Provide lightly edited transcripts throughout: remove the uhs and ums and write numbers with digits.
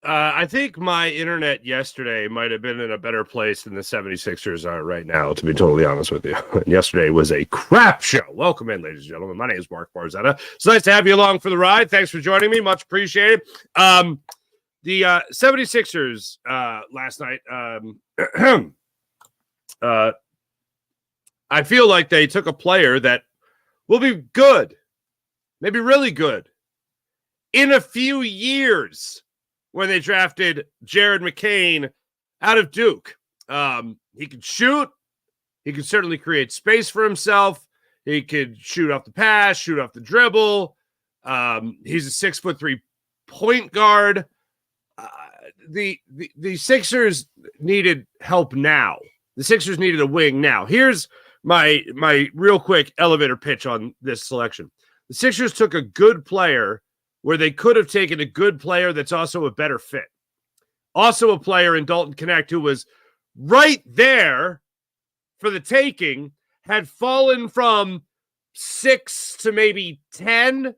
I think my internet yesterday might have been in a better place than the 76ers are right now, to be totally honest with you. Yesterday was a crap show. Welcome in, ladies and gentlemen. My name is Mark Barzetta. It's nice to have you along for the ride. Thanks for joining me. Much appreciated. The 76ers last night, I feel like they took a player that will be good, maybe really good, in a few years when they drafted Jared McCain out of Duke. He could shoot. He could certainly create space for himself. He could shoot off the pass, shoot off the dribble. He's a 6'3" point guard. The Sixers needed help now. The Sixers needed a wing now. Here's my real quick elevator pitch on this selection. The Sixers took a good player where they could have taken a good player that's also a better fit. Also a player in Dalton Knecht who was right there for the taking, had fallen from 6 to maybe 10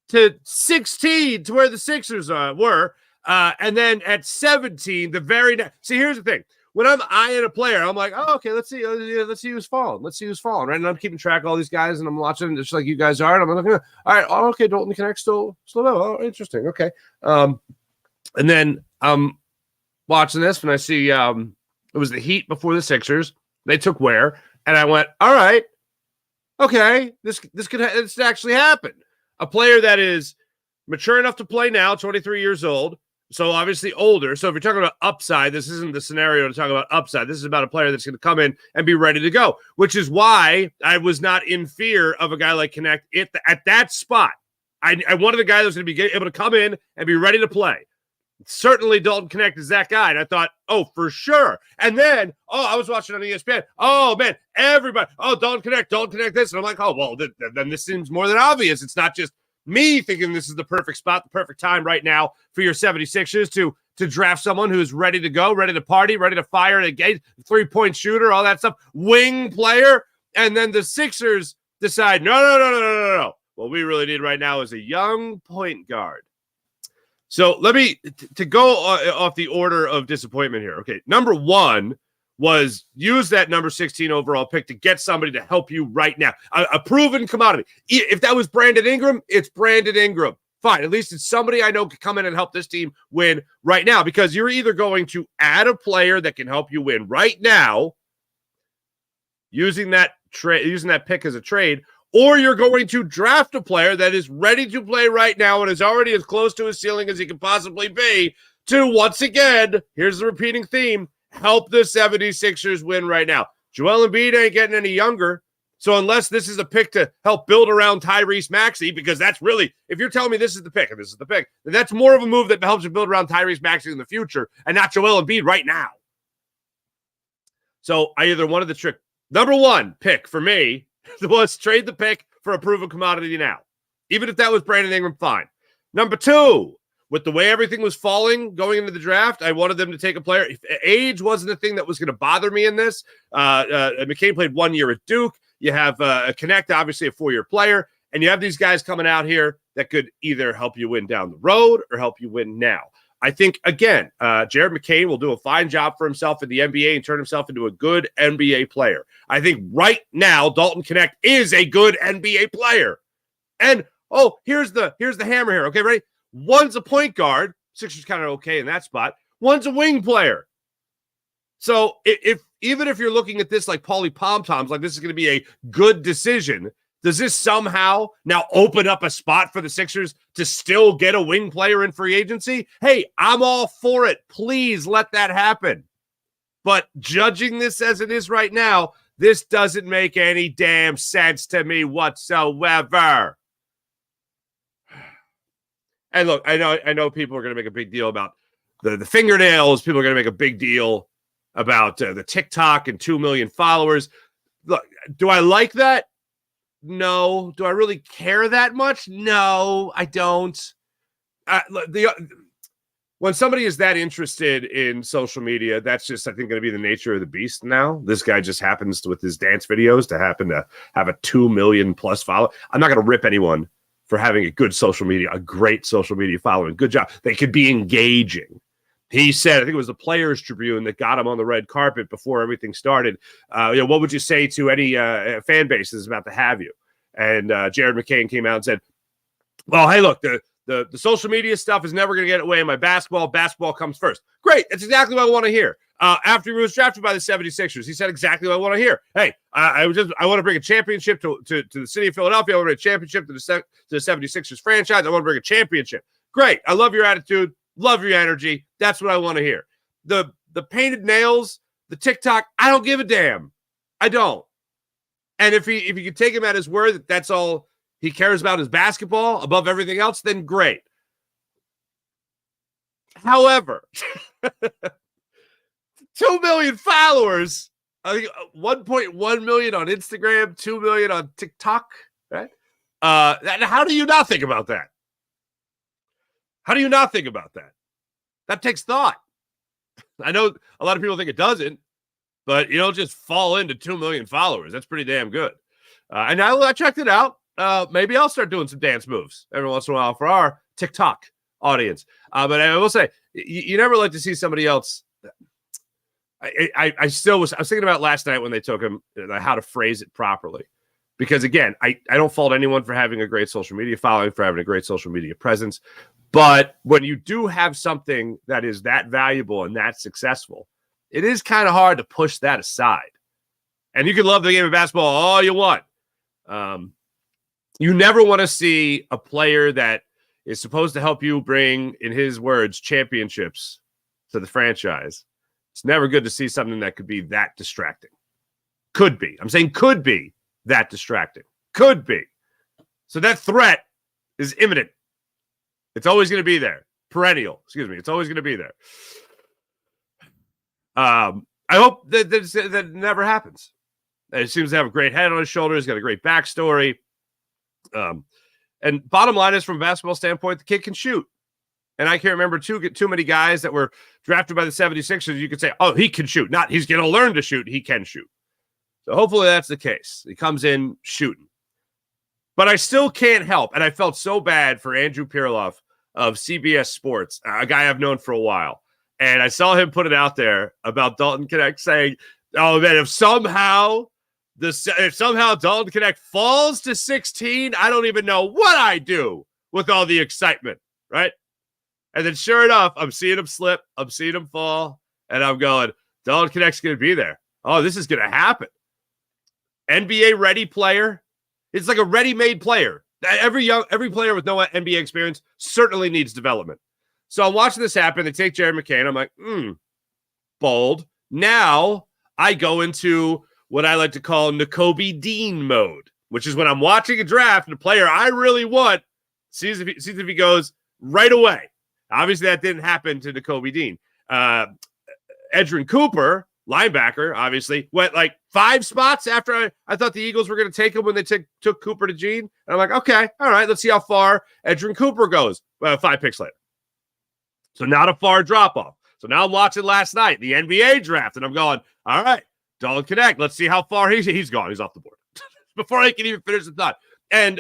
to 16 to where the Sixers were. And then at 17, the very next. See, here's the thing. When I'm eyeing a player, I'm like, oh, okay, let's see who's falling. Let's see who's falling, right? And I'm keeping track of all these guys, and I'm watching just like you guys are. And I'm looking, all right, oh, okay, Dalton Knecht still oh, interesting, okay. And then I'm watching this, and I see it was the Heat before the Sixers. They took Ware, and I went, all right, okay, this could actually happen. A player that is mature enough to play now, 23 years old. So obviously older. So if you're talking about upside, this isn't the scenario to talk about upside. This is about a player that's going to come in and be ready to go, which is why I was not in fear of a guy like Knecht at that spot. I wanted a guy that was going to be able to come in and be ready to play. Certainly Dalton Knecht is that guy. And I thought, oh, for sure. And then, I was watching on ESPN. Oh, man, everybody. Oh, Dalton Knecht this. And I'm like, oh, well, then this seems more than obvious. It's not just me thinking this is the perfect spot, the perfect time right now for your 76ers to draft someone who's ready to go, ready to party, ready to fire a gate, 3-point shooter, all that stuff, wing player. And then the Sixers decide, no. What we really need right now is a young point guard. So let me, to go off the order of disappointment here. Okay, number one was use that number 16 overall pick to get somebody to help you right now. A proven commodity. If that was Brandon Ingram, it's Brandon Ingram. Fine. At least it's somebody I know can come in and help this team win right now, because you're either going to add a player that can help you win right now using that pick as a trade, or you're going to draft a player that is ready to play right now and is already as close to his ceiling as he can possibly be to, once again, here's the repeating theme, help the 76ers win right now. Joel Embiid ain't getting any younger. So unless this is a pick to help build around Tyrese Maxey, because that's really, if you're telling me this is the pick, and this is the pick, then that's more of a move that helps you build around Tyrese Maxey in the future and not Joel Embiid right now. So I either wanted the trick. Number one pick for me was trade the pick for a proven commodity now. Even if that was Brandon Ingram, fine. Number two, with the way everything was falling going into the draft, I wanted them to take a player. Age wasn't the thing that was going to bother me in this. McCain played 1 year at Duke. You have Knecht, obviously a 4-year player. And you have these guys coming out here that could either help you win down the road or help you win now. I think, again, Jared McCain will do a fine job for himself in the NBA and turn himself into a good NBA player. I think right now, Dalton Knecht is a good NBA player. And, here's the hammer here. Okay, ready? One's a point guard. Sixers kind of okay in that spot. One's a wing player. So even if you're looking at this like Paulie Pom-Toms, like this is going to be a good decision, does this somehow now open up a spot for the Sixers to still get a wing player in free agency? Hey, I'm all for it. Please let that happen. But judging this as it is right now, this doesn't make any damn sense to me whatsoever. And look, I know people are going to make a big deal about the fingernails. People are going to make a big deal about the TikTok and 2 million followers. Look, do I like that? No. Do I really care that much? No, I don't. When somebody is that interested in social media, that's just, I think, going to be the nature of the beast now. This guy just happens to, with his dance videos, to happen to have a 2 million plus follow. I'm not going to rip anyone for having a good social media, a great social media following. Good job. They could be engaging. He said, I think it was the Players Tribune that got him on the red carpet before everything started. What would you say to any fan base that's about to have you? And Jared McCain came out and said, well, hey, look, the social media stuff is never going to get away in my basketball. Basketball comes first. Great. That's exactly what I want to hear. After he was drafted by the 76ers, he said exactly what I want to hear. Hey, I want to bring a championship to the city of Philadelphia. I want to bring a championship to the 76ers franchise. I want to bring a championship. Great. I love your attitude. Love your energy. That's what I want to hear. The painted nails, the TikTok, I don't give a damn. I don't. And if you could take him at his word that that's all he cares about is basketball above everything else, then great. However, 2 million followers, I think 1.1 million on Instagram, 2 million on TikTok, right? How do you not think about that? How do you not think about that? That takes thought. I know a lot of people think it doesn't, but you don't just fall into 2 million followers. That's pretty damn good. And I checked it out. Maybe I'll start doing some dance moves every once in a while for our TikTok audience. But I will say, you never like to see somebody else. I was thinking about last night when they took him, how to phrase it properly. Because again, I don't fault anyone for having a great social media following, for having a great social media presence. But when you do have something that is that valuable and that successful, it is kind of hard to push that aside. And you can love the game of basketball all you want. You never want to see a player that is supposed to help you bring, in his words, championships to the franchise. It's never good to see something that could be that distracting. Could be. I'm saying could be that distracting. Could be. So that threat is imminent. It's always going to be there. Perennial. Excuse me. It's always going to be there. I hope that never happens. He seems to have a great head on his shoulders. He's got a great backstory. And bottom line is, from a basketball standpoint, the kid can shoot. And I can't remember too many guys that were drafted by the 76ers. You could say, oh, he can shoot. Not he's going to learn to shoot. He can shoot. So hopefully that's the case. He comes in shooting. But I still can't help, and I felt so bad for Andrew Pirloff of CBS Sports, a guy I've known for a while. And I saw him put it out there about Dalton Knecht saying, oh, man, if somehow Dalton Knecht falls to 16, I don't even know what I do with all the excitement, right? And then sure enough, I'm seeing him slip. I'm seeing him fall. And I'm going, Dalton Knecht's going to be there. Oh, this is going to happen. NBA ready player. It's like a ready-made player. Every player with no NBA experience certainly needs development. So I'm watching this happen. They take Jared McCain. I'm like, bold. Now I go into what I like to call Nakobe Dean mode, which is when I'm watching a draft and a player I really want sees if he goes right away. Obviously, that didn't happen to Nakobe Dean. Edgerrin Cooper, linebacker, obviously, went like 5 spots after I thought the Eagles were going to take him when they took Cooper to Gene. And I'm like, okay, all right, let's see how far Edgerrin Cooper goes. 5 picks later. So not a far drop-off. So now I'm watching last night, the NBA draft, and I'm going, all right, Dalton Knecht, let's see how far he's gone. He's off the board. Before I can even finish the thought. And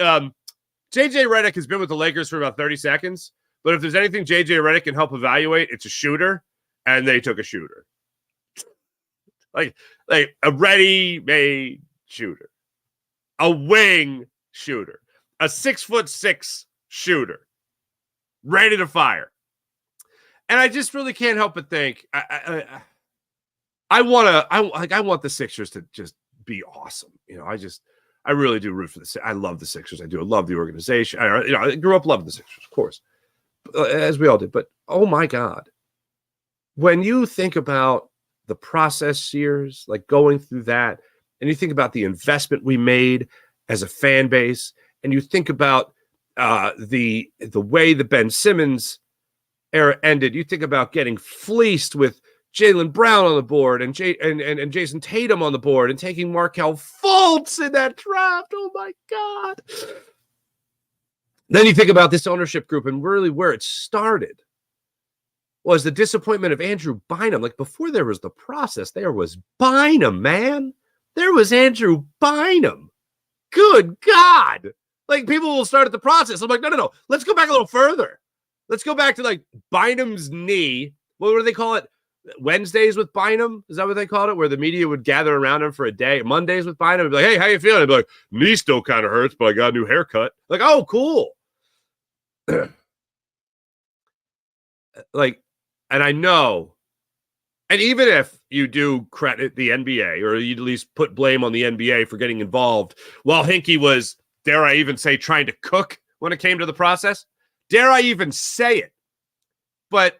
J.J. Redick has been with the Lakers for about 30 seconds. But if there's anything J.J. Redick can help evaluate, it's a shooter. And they took a shooter. Like a ready-made shooter. A wing shooter. A 6'6" shooter. Ready to fire. And I just really can't help but think I want the Sixers to just be awesome. I really do root for the. I love the Sixers. I do. I love the organization. I grew up loving the Sixers, of course, as we all did. But oh my God, when you think about the process years, like going through that, and you think about the investment we made as a fan base, and you think about the way the Ben Simmons era ended, you think about getting fleeced with Jaylen Brown on the board and Jason Tatum on the board and taking Markelle Fultz in that draft. Oh my God. Then you think about this ownership group and really where it started was the disappointment of Andrew Bynum. Like before there was the process, there was Bynum, man. There was Andrew Bynum. Good God. Like, people will start at the process. I'm like, no. Let's go back a little further. Let's go back to, like, Bynum's knee. What do they call it? Wednesdays with Bynum? Is that what they called it? Where the media would gather around him for a day. Mondays with Bynum. I'd be like, hey, how you feeling? I'd be like, knee still kind of hurts, but I got a new haircut. Like, oh, cool. Like, and I know, and even if you do credit the NBA, or you at least put blame on the NBA for getting involved, while Hinkie was, dare I even say, trying to cook when it came to the process, dare I even say it. But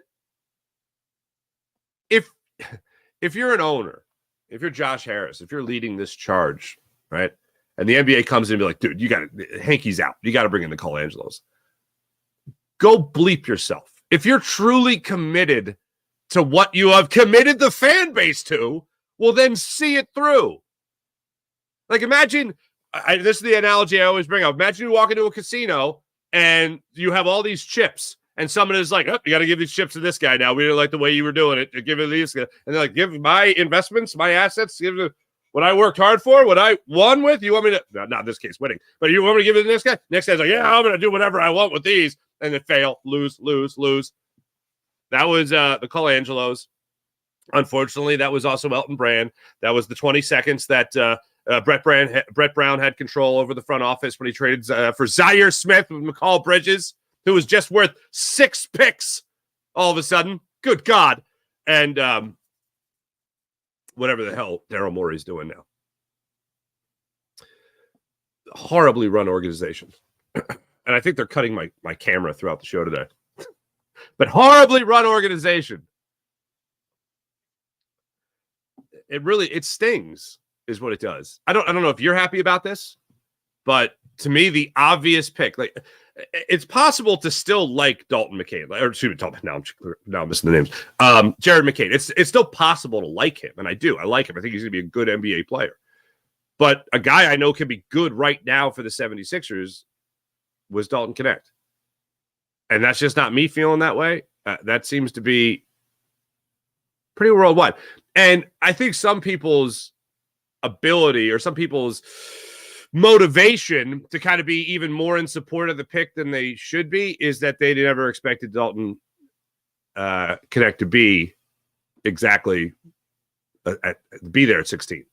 if you're an owner, if you're Josh Harris, if you're leading this charge, right, and the NBA comes in and be like, dude, you got to, Hankey's out. You got to bring in the Colangelos. Go bleep yourself. If you're truly committed to what you have committed the fan base to, well, then see it through. Like, imagine, this is the analogy I always bring up. Imagine you walk into a casino and you have all these chips, and someone is like, oh, you got to give these chips to this guy now. We didn't like the way you were doing it. Give it to this guy. And they're like, give my investments, my assets, give it what I worked hard for, what I won with. You want me to, not in this case, winning, but you want me to give it to this guy? Next guy's like, yeah, I'm going to do whatever I want with these. And then fail, lose. That was the Colangelos. Unfortunately, that was also Elton Brand. That was the 20 seconds that Brett Brown had control over the front office when he traded for Zaire Smith with McCall Bridges, who was just worth 6 picks all of a sudden. Good God. And whatever the hell Daryl Morey's doing now. Horribly run organization. And I think they're cutting my camera throughout the show today. But horribly run organization. It stings, is what it does. I don't know if you're happy about this, but to me, the obvious pick, like, it's possible to still like Dalton McCain, or excuse me, now I'm missing the names. Jared McCain. It's still possible to like him, and I do. I like him. I think he's going to be a good NBA player. But a guy I know can be good right now for the 76ers was Dalton Knecht. And that's just not me feeling that way. That seems to be pretty worldwide. And I think some people's ability or some people's motivation to kind of be even more in support of the pick than they should be is that they never expected Dalton Knecht to be exactly be there at 16.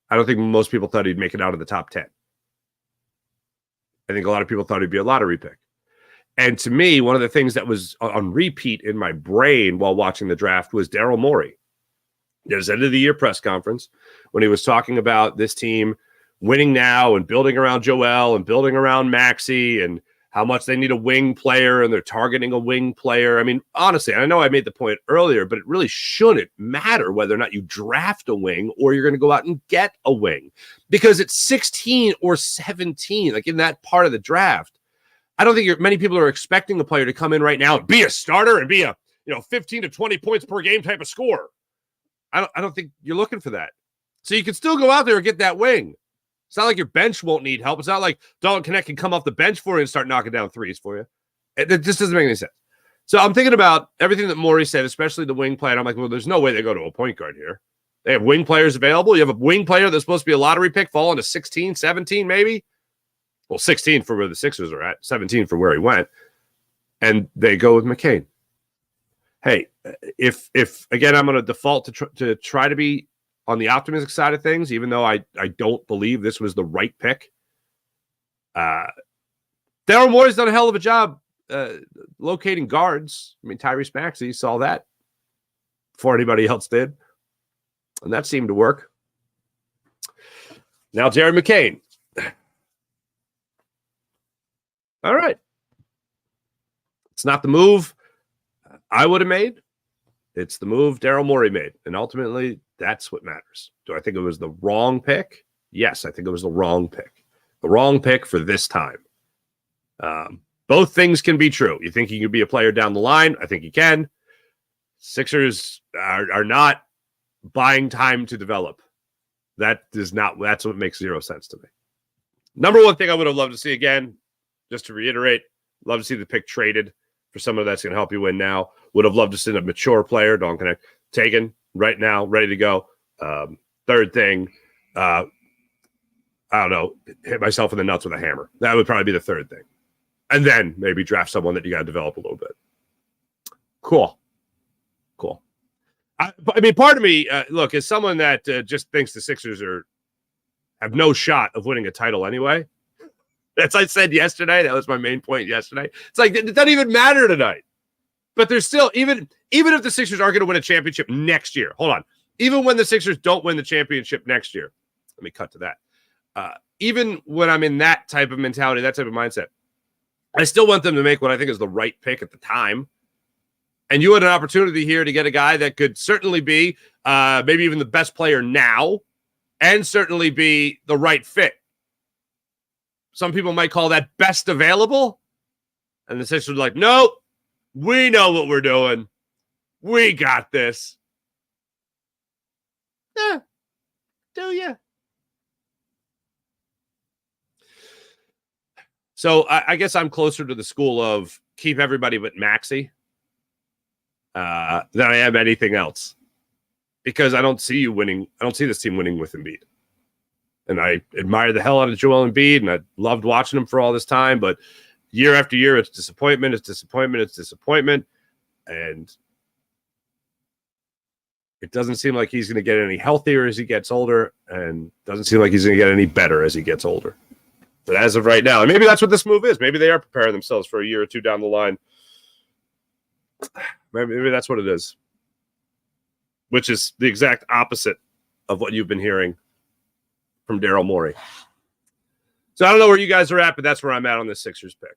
I don't think most people thought he'd make it out of the top 10. I think a lot of people thought he'd be a lottery pick. And to me, one of the things that was on repeat in my brain while watching the draft was Daryl Morey. At his end of the year press conference, when he was talking about this team winning now and building around Joel and building around Maxey and how much they need a wing player and they're targeting a wing player. I mean, honestly, I know I made the point earlier, but it really shouldn't matter whether or not you draft a wing or you're going to go out and get a wing, because it's 16 or 17, like in that part of the draft. I don't think many people are expecting a player to come in right now and be a starter and be a 15 to 20 points per game type of scorer. I don't think you're looking for that. So you can still go out there and get that wing. It's not like your bench won't need help. It's not like Dalton Knecht can come off the bench for you and start knocking down threes for you. It just doesn't make any sense. So I'm thinking about everything that Morey said, especially the wing play. And I'm like, well, there's no way they go to a point guard here. They have wing players available. You have a wing player that's supposed to be a lottery pick, falling to 16, 17 maybe. Well, 16 for where the Sixers are at, 17 for where he went. And they go with McCain. Hey, if again, I'm going to default to try to be on the optimistic side of things, even though I don't believe this was the right pick. Daryl Morey's done a hell of a job locating guards. I mean, Tyrese Maxey saw that before anybody else did, and that seemed to work. Now, Jared McCain. All right. It's not the move I would have made. It's the move Daryl Morey made. And ultimately, that's what matters. Do I think it was the wrong pick? Yes, I think it was the wrong pick. The wrong pick for this time. Both things can be true. You think he could be a player down the line? I think he can. Sixers are not buying time to develop. That's what makes zero sense to me. Number one thing I would have loved to see again, just to reiterate, love to see the pick traded for someone that's going to help you win now. Would have loved to see a mature player, Dalton Knecht, taken right now, ready to go. Third thing, I I don't know, hit myself in the nuts with a hammer. That would probably be the third thing. And then maybe draft someone that you got to develop a little bit. Cool. I mean, part of me, look, as someone that just thinks the Sixers have no shot of winning a title anyway. As I said yesterday, that was my main point yesterday. It's like, it doesn't even matter tonight. But there's still, even if the Sixers aren't going to win a championship next year, hold on. Even when the Sixers don't win the championship next year, let me cut to that. Even when I'm in that type of mentality, that type of mindset, I still want them to make what I think is the right pick at the time. And you had an opportunity here to get a guy that could certainly be maybe even the best player now and certainly be the right fit. Some people might call that best available. And the Sixers are like, nope, we know what we're doing. We got this. Yeah, do you? So I guess I'm closer to the school of keep everybody but Maxey than I am anything else, because I don't see you winning. I don't see this team winning with Embiid. And I admire the hell out of Joel Embiid, and I loved watching him for all this time. But year after year, it's disappointment. And it doesn't seem like he's going to get any healthier as he gets older, and doesn't seem like he's going to get any better as he gets older. But as of right now, and maybe that's what this move is. Maybe they are preparing themselves for a year or two down the line. Maybe that's what it is, which is the exact opposite of what you've been hearing from Daryl Morey. So I don't know where you guys are at, but that's where I'm at on this Sixers pick.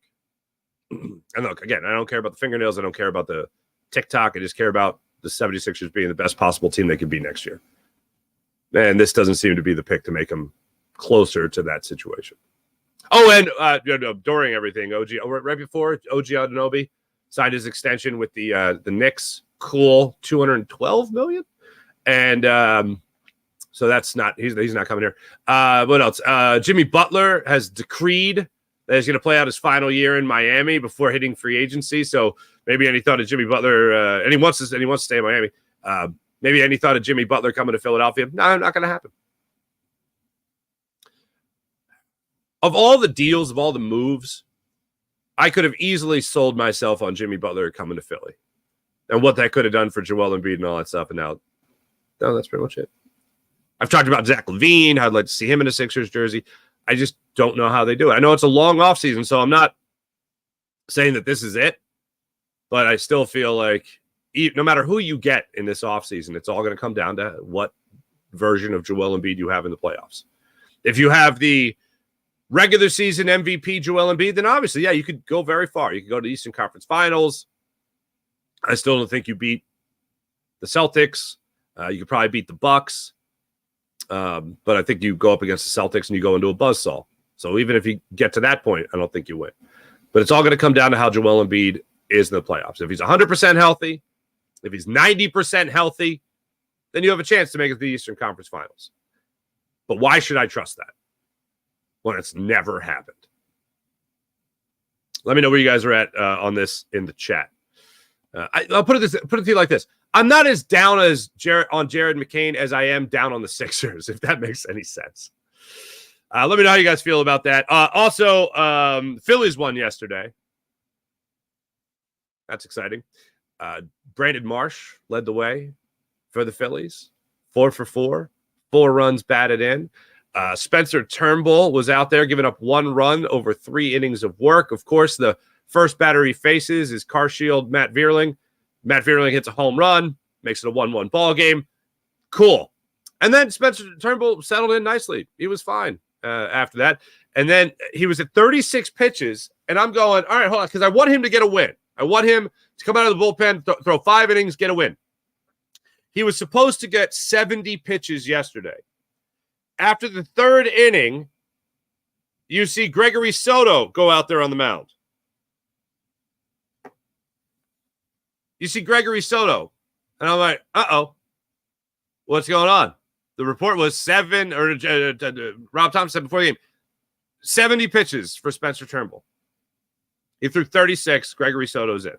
And look, again, I don't care about the fingernails. I don't care about the TikTok. I just care about the 76ers being the best possible team they could be next year. And this doesn't seem to be the pick to make them closer to that situation. Oh, and during everything, right before OG Anunoby signed his extension with the Knicks. Cool, $212 million. And so that's not, he's not coming here. What else? Jimmy Butler has decreed that he's going to play out his final year in Miami before hitting free agency. So maybe any thought of Jimmy Butler, and he wants to stay in Miami. Maybe any thought of Jimmy Butler coming to Philadelphia? No, not going to happen. Of all the deals, of all the moves, I could have easily sold myself on Jimmy Butler coming to Philly and what that could have done for Joel Embiid and all that stuff. And now, no, that's pretty much it. I've talked about Zach LaVine. I'd like to see him in a Sixers jersey. I just don't know how they do it. I know it's a long offseason, so I'm not saying that this is it, but I still feel like no matter who you get in this offseason, it's all going to come down to what version of Joel Embiid you have in the playoffs. If you have the regular season MVP Joel Embiid, then obviously, yeah, you could go very far. You could go to the Eastern Conference Finals. I still don't think you beat the Celtics. You could probably beat the Bucks. But I think you go up against the Celtics and you go into a buzzsaw. So even if you get to that point, I don't think you win. But it's all going to come down to how Joel Embiid is in the playoffs. If he's 100% healthy, if he's 90% healthy, then you have a chance to make it to the Eastern Conference Finals. But why should I trust that when it's never happened? Let me know where you guys are at on this in the chat. I'll put it to you like this. I'm not as down as Jared McCain as I am down on the Sixers, if that makes any sense. Let me know how you guys feel about that. Also, Phillies won yesterday. That's exciting. Brandon Marsh led the way for the Phillies. 4 for 4. 4 runs batted in. Spencer Turnbull was out there giving up 1 run over 3 innings of work. Of course, the first batter he faces is car shield Matt Vierling. Matt Vierling hits a home run, makes it a 1-1 ball game. Cool. And then Spencer Turnbull settled in nicely. He was fine after that. And then he was at 36 pitches, and I'm going, all right, hold on, because I want him to get a win. I want him to come out of the bullpen, throw 5 innings, get a win. He was supposed to get 70 pitches yesterday. After the 3rd inning, you see Gregory Soto go out there on the mound. You see Gregory Soto. And I'm like, uh-oh. What's going on? The report was 7, or Rob Thompson said before the game, 70 pitches for Spencer Turnbull. He threw 36. Gregory Soto's in.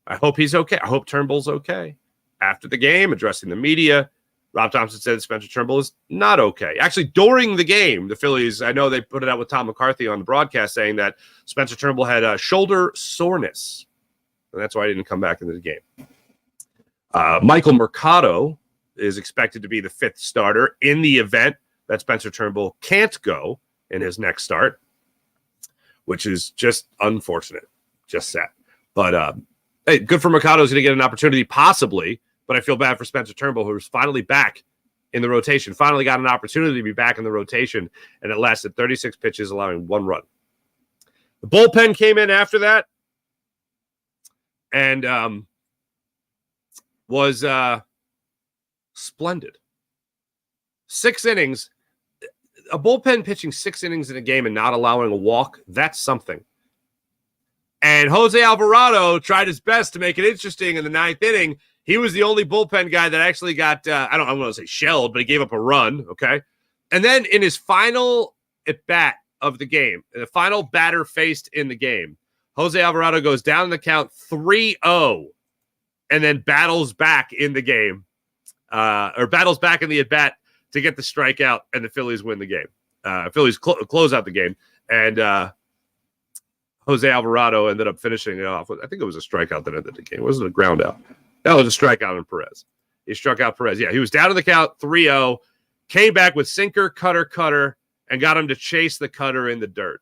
I hope he's okay. I hope Turnbull's okay. After the game, addressing the media, Rob Thompson said Spencer Turnbull is not okay. Actually, during the game, the Phillies, I know they put it out with Tom McCarthy on the broadcast saying that Spencer Turnbull had shoulder soreness. And that's why he didn't come back into the game. Michael Mercado is expected to be the 5th starter in the event that Spencer Turnbull can't go in his next start, which is just unfortunate. Just sad. But hey, good for Mercado. He's going to get an opportunity possibly, but I feel bad for Spencer Turnbull, who's finally back in the rotation, finally got an opportunity to be back in the rotation, and it lasted 36 pitches, allowing 1 run. The bullpen came in after that and was splendid. 6 innings. A bullpen pitching 6 innings in a game and not allowing a walk, that's something. And Jose Alvarado tried his best to make it interesting in the 9th inning. He was the only bullpen guy that actually got, I don't want to say shelled, but he gave up a run, okay? And then in his final at-bat of the game, the final batter faced in the game, Jose Alvarado goes down in the count 3-0 and then battles back in the game, or battles back in the at-bat to get the strikeout, and the Phillies win the game. Phillies close out the game, and Jose Alvarado ended up finishing it off with, I think it was a strikeout that ended the game. It wasn't a ground out. That was a strikeout on Perez. He struck out Perez. Yeah, he was down in the count 3-0, came back with sinker, cutter, and got him to chase the cutter in the dirt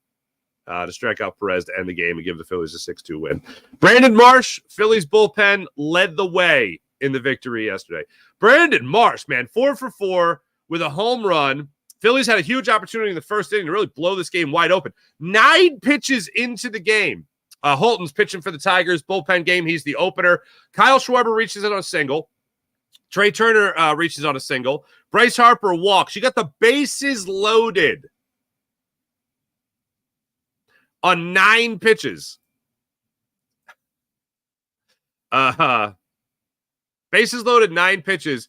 to strike out Perez to end the game and give the Phillies a 6-2 win. Brandon Marsh, Phillies bullpen, led the way in the victory yesterday. Brandon Marsh, man, 4 for 4 with a home run. Phillies had a huge opportunity in the first inning to really blow this game wide open. 9 pitches into the game. Holton's pitching for the Tigers, bullpen game. He's the opener. Kyle Schwarber reaches in on a single. Trey Turner reaches on a single. Bryce Harper walks. You got the bases loaded on 9 pitches. Bases loaded, 9 pitches.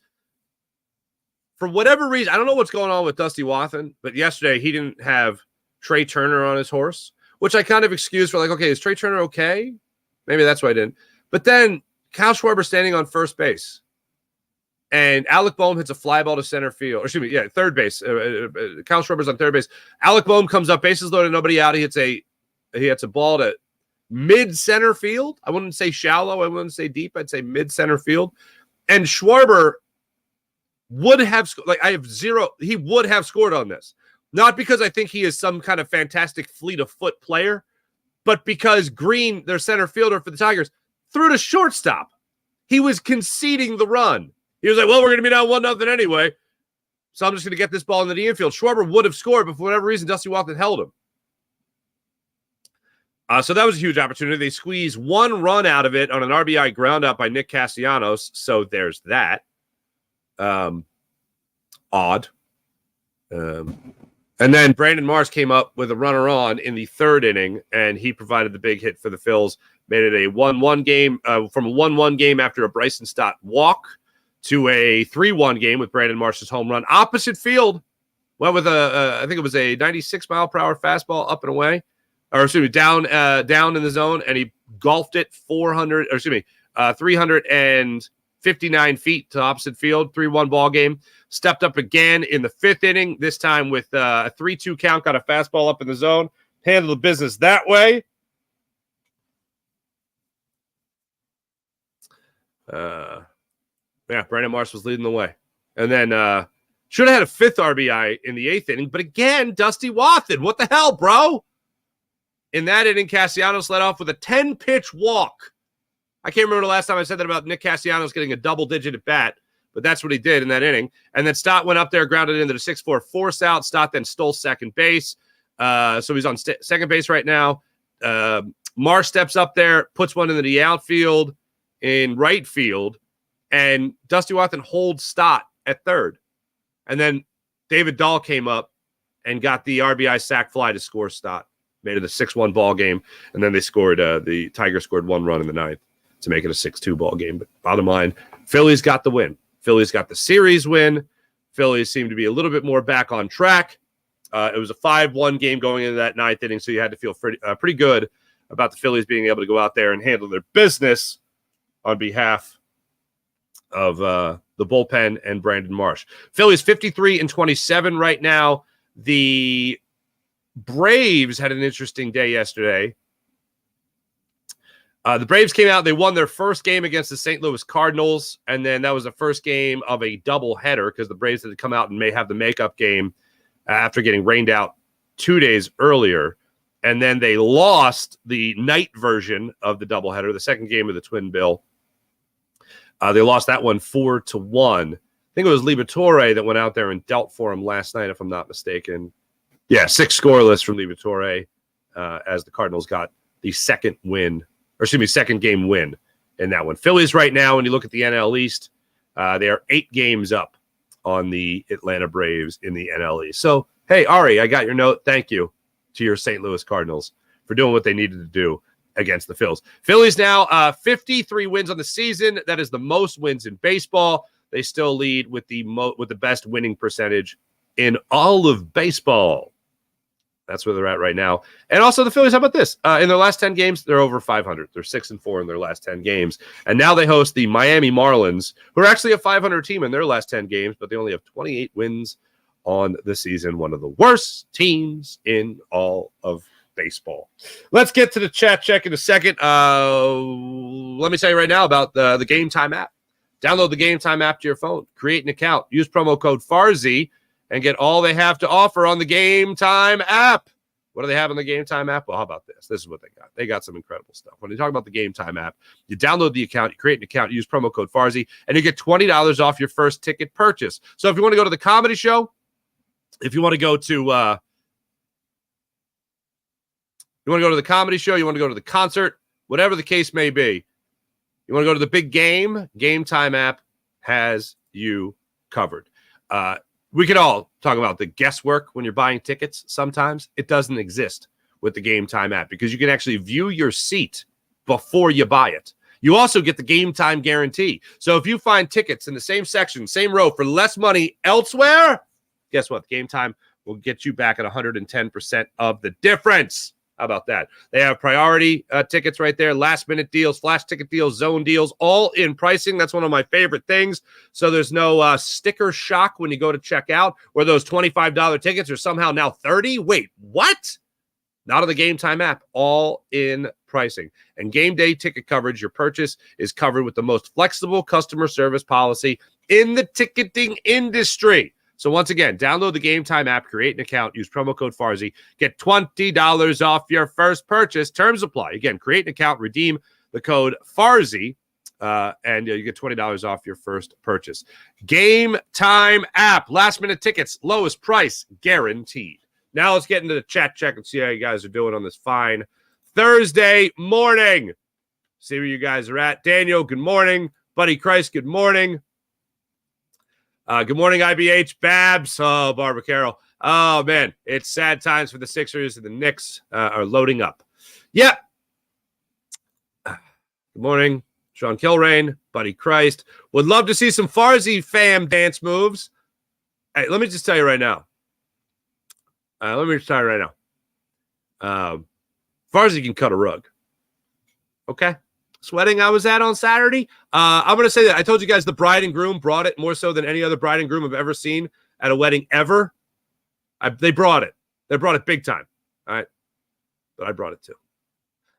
For whatever reason, I don't know what's going on with Dusty Wathan, but yesterday he didn't have Trey Turner on his horse, which I kind of excused for, like, okay, is Trey Turner okay? Maybe that's why I didn't. But then Kyle Schwarber standing on first base, and Alec Boehm hits a fly ball to center field. Or excuse me, yeah, third base. Kyle Schwarber's on third base. Alec Boehm comes up, bases loaded, nobody out. He hits a ball to mid center field. I wouldn't say shallow. I wouldn't say deep. I'd say mid center field. And Schwarber would have, he would have scored on this. Not because I think he is some kind of fantastic fleet of foot player, but because Green, their center fielder for the Tigers, threw to shortstop. He was conceding the run. He was like, well, we're going to be down 1-0 anyway, so I'm just going to get this ball into the infield. Schwarber would have scored, but for whatever reason, Dusty Wathan held him. So that was a huge opportunity. They squeezed 1 run out of it on an RBI ground out by Nick Castellanos, so there's that. Odd. And then Brandon Marsh came up with a runner on in the 3rd inning, and he provided the big hit for the Phils. Made it a 1-1 game, from a 1-1 game after a Bryson Stott walk to a 3-1 game with Brandon Marsh's home run. Opposite field, went with I think it was a 96-mile-per-hour fastball up and away, or excuse me, down in the zone, and he golfed it 359 feet to opposite field. 3-1 ball game. Stepped up again in the 5th inning, this time with a 3-2 count, got a fastball up in the zone, handled the business that way. Brandon Marsh was leading the way. And then should have had a 5th RBI in the 8th inning, but again, Dusty Wathan, what the hell, bro? In that inning, Castellanos led off with a 10-pitch walk. I can't remember the last time I said that about Nick Castellanos getting a double-digit at bat, but that's what he did in that inning. And then Stott went up there, grounded into the 6-4 force out. Stott then stole second base. So he's on second base right now. Marsh steps up there, puts one into the outfield in right field, and Dusty Wathan holds Stott at 3rd. And then David Dahl came up and got the RBI sac fly to score Stott. Made it a 6-1 ball game, and then they scored. The Tigers scored 1 run in the 9th to make it a 6-2 ball game. But bottom line, Phillies got the win. Phillies got the series win. Phillies seemed to be a little bit more back on track. It was a 5-1 game going into that 9th inning, so you had to feel pretty good about the Phillies being able to go out there and handle their business on behalf of the bullpen, and Brandon Marsh. Phillies 53-27 right now. The Braves had an interesting day yesterday. The Braves came out. They won their first game against the St. Louis Cardinals, and then that was the first game of a doubleheader because the Braves had to come out and may have the makeup game after getting rained out 2 days earlier. And then they lost the night version of the doubleheader, the second game of the Twin Bill. They lost that one 4-1. I think it was Liberatore that went out there and dealt for him last night, if I'm not mistaken. Yeah, 6 scoreless from Liberatore as the Cardinals got the second game win in that one. Phillies right now, when you look at the NL East, they are 8 games up on the Atlanta Braves in the NL East. So, hey, Ari, I got your note. Thank you to your St. Louis Cardinals for doing what they needed to do against the Phils. Phillies now 53 wins on the season. That is the most wins in baseball. They still lead with the best winning percentage in all of baseball. That's where they're at right now. And also the Phillies, how about this? In their last 10 games, they're over 500. They're 6-4 in their last 10 games. And now they host the Miami Marlins, who are actually a 500 team in their last 10 games, but they only have 28 wins on the season. One of the worst teams in all of baseball. Let's get to the chat check in a second. Let me tell you right now about the Game Time app. Download the Game Time app to your phone. Create an account. Use promo code FARZI and get all they have to offer on the Game Time app. What do they have on the Game Time app? Well, how about this? This is what they got. They got some incredible stuff. When you talk about the Game Time app, you download the account, you create an account, use promo code FARZI, and you get $20 off your first ticket purchase. So if you want to go to the comedy show, if you want to go to the comedy show, you want to go to the concert, whatever the case may be, you want to go to the big game, Game Time app has you covered. We could all talk about the guesswork when you're buying tickets. Sometimes it doesn't exist with the Game Time app because you can actually view your seat before you buy it. You also get the Game Time guarantee. So if you find tickets in the same section, same row for less money elsewhere, guess what? Game Time will get you back at 110% of the difference. How about that? They have priority tickets right there, last-minute deals, flash ticket deals, zone deals, all in pricing. That's one of my favorite things. So there's no sticker shock when you go to check out where those $25 tickets are somehow now $30. Wait, what? Not on the Game Time app, all in pricing. And game day ticket coverage, your purchase is covered with the most flexible customer service policy in the ticketing industry. So once again, download the Game Time app, create an account, use promo code FARZI, get $20 off your first purchase. Terms apply. Again, create an account, redeem the code FARZI, and you get $20 off your first purchase. Game Time app, last-minute tickets, lowest price guaranteed. Now let's get into the chat check and see how you guys are doing on this fine Thursday morning. See where you guys are at. Daniel, good morning. Buddy Christ, good morning. Good morning, IBH. Babs. Oh, Barbara Carroll. Oh, man. It's sad times for the Sixers, and the Knicks are loading up. Yep. Good morning, Sean Kilrain, Buddy Christ. Would love to see some Farzi fam dance moves. Hey, let me just tell you right now. Farzi can cut a rug. Okay? Wedding I was at on Saturday. I'm going to say that I told you guys the bride and groom brought it more so than any other bride and groom I've ever seen at a wedding ever. They brought it. They brought it big time. All right. But I brought it too.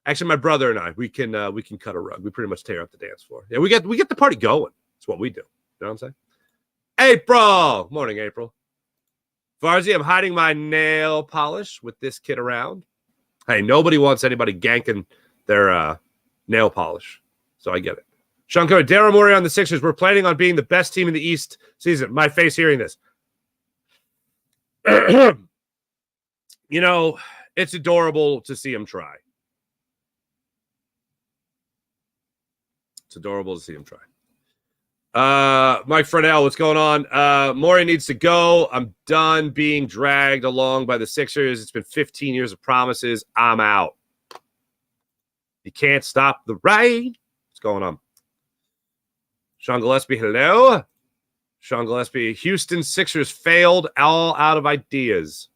Actually, my brother and I, we can cut a rug. We pretty much tear up the dance floor. Yeah, we get the party going. That's what we do. You know what I'm saying? April. Morning, April. Farzi, I'm hiding my nail polish with this kid around. Hey, nobody wants anybody ganking their nail polish. So I get it. Sean Curry, Daryl Morey on the Sixers. We're planning on being the best team in the East season. My face hearing this. You know, it's adorable to see him try. It's adorable to see him try. Mike Fresnel, what's going on? Morey needs to go. I'm done being dragged along by the Sixers. It's been 15 years of promises. I'm out. You can't stop the ride. What's going on? Sean Gillespie, hello. Sean Gillespie, Houston Sixers failed all out of ideas.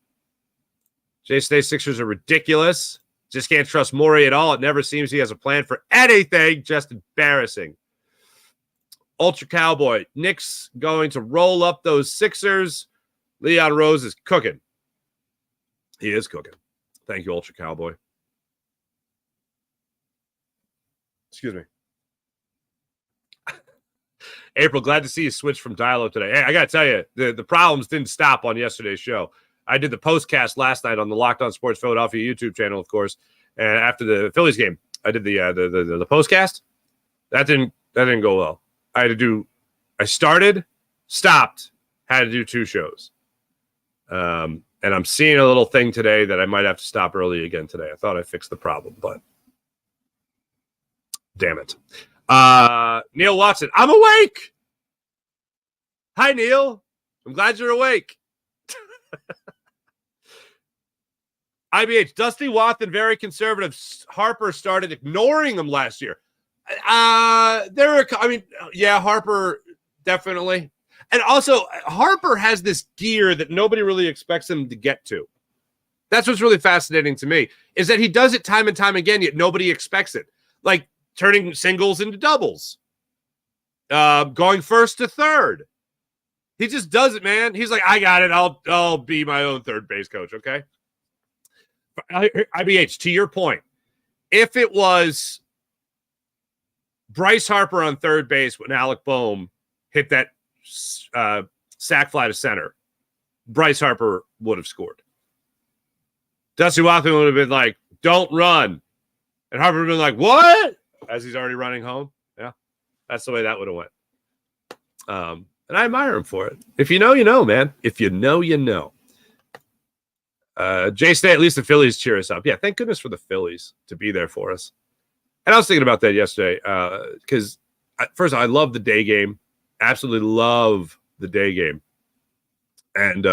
J-State Sixers are ridiculous. Just can't trust Morey at all. It never seems he has a plan for anything. Just embarrassing. Ultra Cowboy. Knicks going to roll up those Sixers. Leon Rose is cooking. He is cooking. Thank you, Ultra Cowboy. Excuse me. April, glad to see you switch from dial-up today. Hey, I got to tell you, the problems didn't stop on yesterday's show. I did the postcast last night on the Locked On Sports Philadelphia YouTube channel, of course. And after the Phillies game, I did the postcast. That didn't go well. I started, stopped, had to do 2 shows. And I'm seeing a little thing today that I might have to stop early again today. I thought I fixed the problem, but damn it. Neil Watson, I'm awake. Hi, Neil. I'm glad you're awake. IBH, Dusty Watson, very conservative. Harper started ignoring him last year. Harper, definitely. And also, Harper has this gear that nobody really expects him to get to. That's what's really fascinating to me, is that he does it time and time again, yet nobody expects it. Like turning singles into doubles, going first to third. He just does it, man. He's like, I got it. I'll be my own third base coach, okay? IBH, to your point, if it was Bryce Harper on third base when Alec Boehm hit that sac fly to center, Bryce Harper would have scored. Dusty Watson would have been like, don't run. And Harper would have been like, what? As he's already running home. Yeah, that's the way that would have went. And I admire him for it. If you know, you know, man. If you know, you know. Jay Stay, at least the Phillies cheer us up. Yeah, thank goodness for the Phillies to be there for us. And I was thinking about that yesterday because, first, I love the day game. Absolutely love the day game. And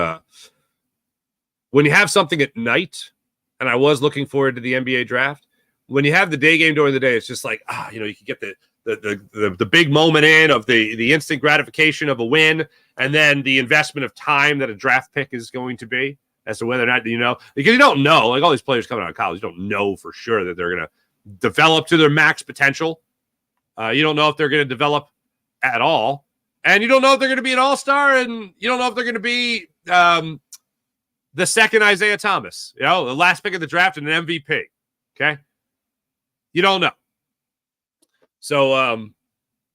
when you have something at night, and I was looking forward to the NBA draft, when you have the day game during the day, it's just like, you can get the big moment in of the instant gratification of a win, and then the investment of time that a draft pick is going to be as to whether or not, because you don't know, like all these players coming out of college, you don't know for sure that they're going to develop to their max potential. You don't know if they're going to develop at all. And you don't know if they're going to be an all-star, and you don't know if they're going to be the second Isaiah Thomas, the last pick of the draft and an MVP. Okay. You don't know. So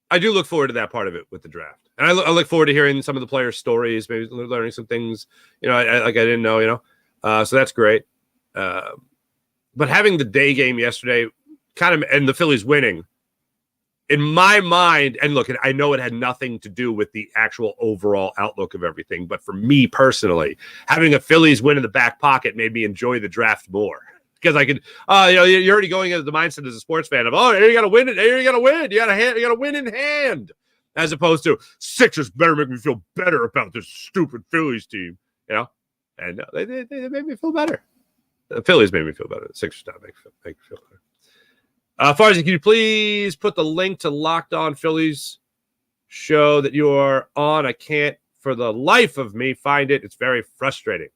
I do look forward to that part of it with the draft. And I look forward to hearing some of the players' stories, maybe learning some things, I didn't know, so that's great. But having the day game yesterday and the Phillies winning, in my mind, and look, I know it had nothing to do with the actual overall outlook of everything, but for me personally, having a Phillies win in the back pocket made me enjoy the draft more. Because I could, you're already going into the mindset as a sports fan of, you got to win it. You got to win. You got to win in hand, as opposed to Sixers better make me feel better about this stupid Phillies team, And they made me feel better. The Phillies made me feel better. The Sixers don't make me feel better. Farzi, can you please put the link to Locked On Phillies show that you are on? I can't, for the life of me, find it. It's very frustrating.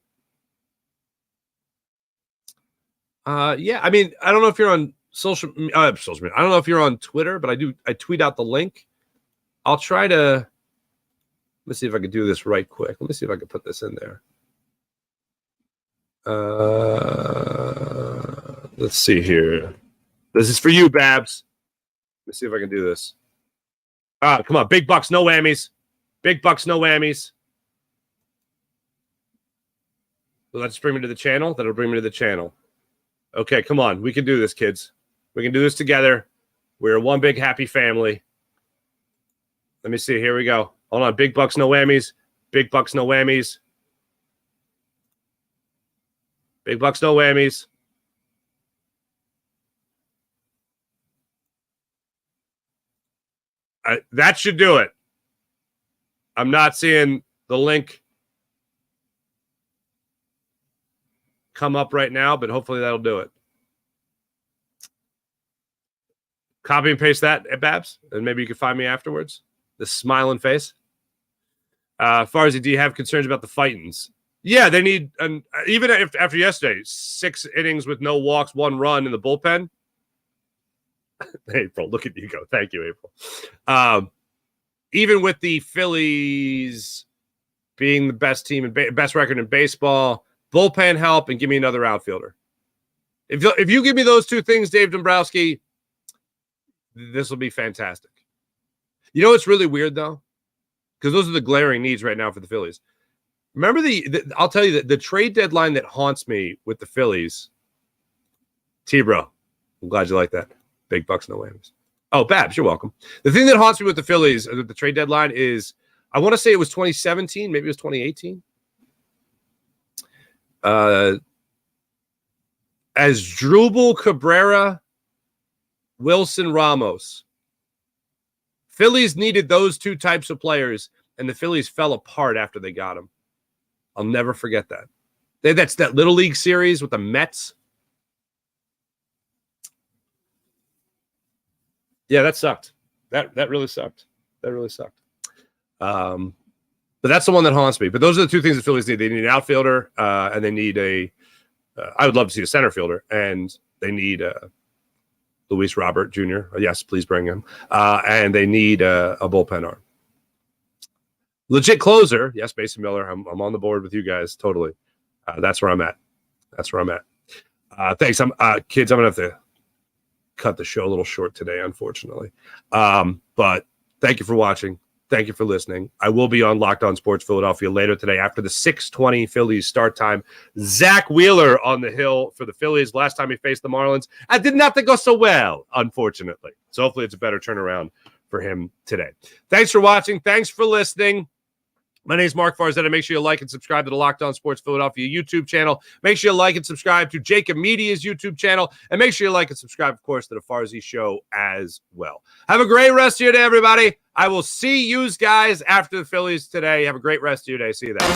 I don't know if you're on social media. I don't know if you're on Twitter, but I tweet out the link. I'll try to, let me see if I can do this right quick. Let me see if I can put this in there. Let's see here. This is for you, Babs. Let me see if I can do this. Come on. Big bucks, no whammies. Big bucks, no whammies. Will that just bring me to the channel? That'll bring me to the channel. Okay, come on. We can do this, kids. We can do this together. We're one big happy family. Let me see. Here we go. Hold on. Big bucks, no whammies. Big bucks, no whammies. Big bucks, no whammies. That should do it. I'm not seeing the link come up right now, but hopefully that'll do it. Copy and paste that, Babs, and maybe you can find me afterwards. The smiling face. Farzi, do you have concerns about the Fightins? Yeah, they need, even after yesterday, 6 innings with no walks, 1 run in the bullpen. April, look at you go. Thank you, April. even with the Phillies being the best team and best record in baseball, bullpen help, and give me another outfielder. If you give me those two things, Dave Dombrowski, this will be fantastic. You know what's really weird, though? Because those are the glaring needs right now for the Phillies. Remember I'll tell you that the trade deadline that haunts me with the Phillies, T-Bro, I'm glad you like that. Big bucks, no whammies. Oh, Babs, you're welcome. The thing that haunts me with the Phillies, the trade deadline, is I want to say it was 2017, maybe it was 2018. As Drupal, Cabrera, Wilson, Ramos. Phillies needed those two types of players, and the Phillies fell apart after they got them. I'll never forget that. That's that Little League series with the Mets. Yeah, that sucked. That really sucked. That really sucked. But that's the one that haunts me. But those are the two things the Phillies need. They need an outfielder, and they need I would love to see a center fielder, and they need Luis Robert Jr. Yes, please bring him. And they need a bullpen arm. Legit closer. Yes, Mason Miller. I'm on the board with you guys. Totally. That's where I'm at. Thanks. Kids, I'm going to have to cut the show a little short today, unfortunately. But thank you for watching. Thank you for listening. I will be on Locked On Sports Philadelphia later today after the 6:20 Phillies start time. Zach Wheeler on the hill for the Phillies. Last time he faced the Marlins, I did not go so well, unfortunately. So hopefully it's a better turnaround for him today. Thanks for watching. Thanks for listening. My name is Mark Farzetta. Make sure you like and subscribe to the Locked On Sports Philadelphia YouTube channel. Make sure you like and subscribe to Jacob Media's YouTube channel. And make sure you like and subscribe, of course, to the Farzy Show as well. Have a great rest of your day, everybody. I will see you guys after the Phillies today. Have a great rest of your day. See you then.